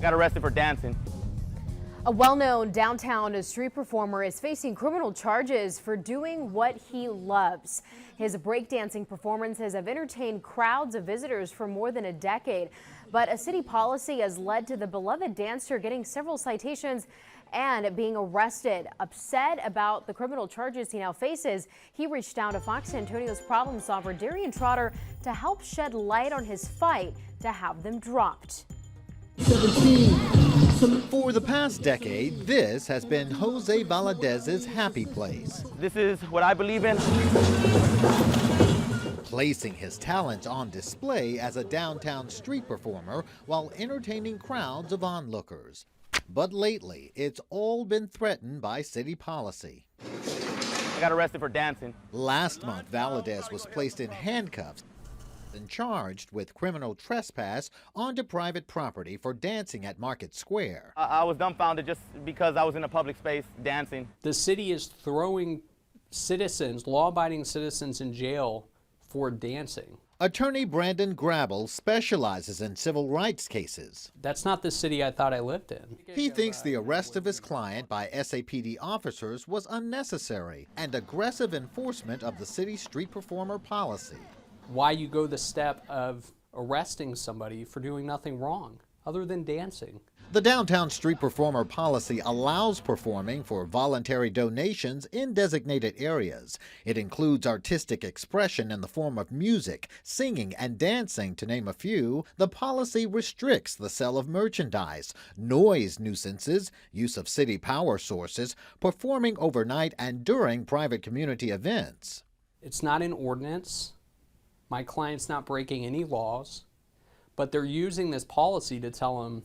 Got arrested for dancing. A well-known downtown street performer is facing criminal charges for doing what he loves. His breakdancing performances have entertained crowds of visitors for more than a decade, but a city policy has led to the beloved dancer getting several citations and being arrested. Upset about the criminal charges he now faces, he reached out to Fox Antonio's problem solver Darian Trotter to help shed light on his fight to have them dropped. 17. For the past decade, this has been Jose Valadez's happy place. This is what I believe in. Placing his talents on display as a downtown street performer while entertaining crowds of onlookers. But lately, it's all been threatened by city policy. I got arrested for dancing. Last month, Valadez was placed in handcuffs and charged with criminal trespass onto private property for dancing at Market Square. I was dumbfounded just because I was in a public space dancing. The city is throwing citizens, law-abiding citizens, in jail for dancing. Attorney Brandon Grabble specializes in civil rights cases. That's not the city I thought I lived in. He thinks the arrest of his client by SAPD officers was unnecessary and aggressive enforcement of the city's street performer policy. Why you go the step of arresting somebody for doing nothing wrong other than dancing. The downtown street performer policy allows performing for voluntary donations in designated areas. It includes artistic expression in the form of music, singing, and dancing, to name a few. The policy restricts the sale of merchandise, noise nuisances, use of city power sources, performing overnight and during private community events. It's not an ordinance. My client's not breaking any laws, but they're using this policy to tell him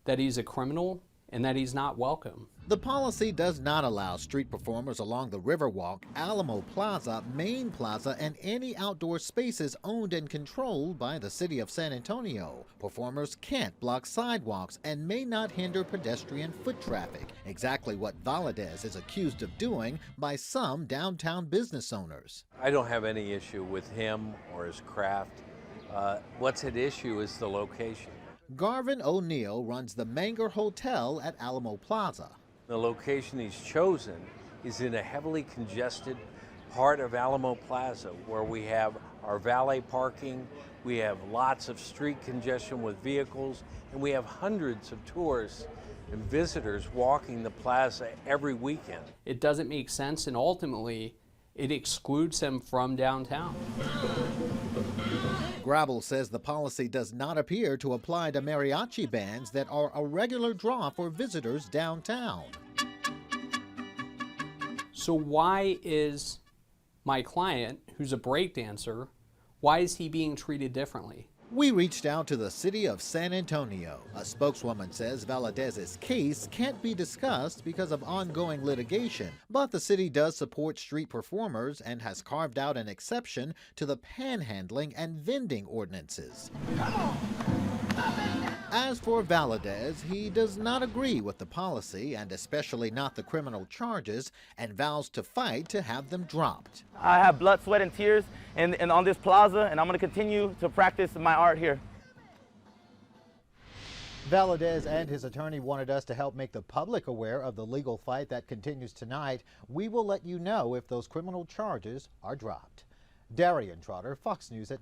that he's a criminal and that he's not welcome. The policy does not allow street performers along the Riverwalk, Alamo Plaza, Main Plaza, and any outdoor spaces owned and controlled by the city of San Antonio. Performers can't block sidewalks and may not hinder pedestrian foot traffic, exactly what Valadez is accused of doing by some downtown business owners. I don't have any issue with him or his craft. What's at issue is the location. Garvin O'Neill runs the Manger Hotel at Alamo Plaza. The location he's chosen is in a heavily congested part of Alamo Plaza where we have our valet parking, we have lots of street congestion with vehicles, and we have hundreds of tourists and visitors walking the plaza every weekend. It doesn't make sense, and ultimately it excludes him from downtown. Grabble says the policy does not appear to apply to mariachi bands that are a regular draw for visitors downtown. So why is my client, who's a breakdancer, why is he being treated differently? We reached out to the city of San Antonio. A spokeswoman says Valadez's case can't be discussed because of ongoing litigation, but the city does support street performers and has carved out an exception to the panhandling and vending ordinances. As for Valadez, he does not agree with the policy, and especially not the criminal charges, and vows to fight to have them dropped. I have blood, sweat, and tears and on this plaza, and I'm going to continue to practice my art here. Valadez and his attorney wanted us to help make the public aware of the legal fight that continues tonight. We will let you know if those criminal charges are dropped. Darian, Trotter, Fox News at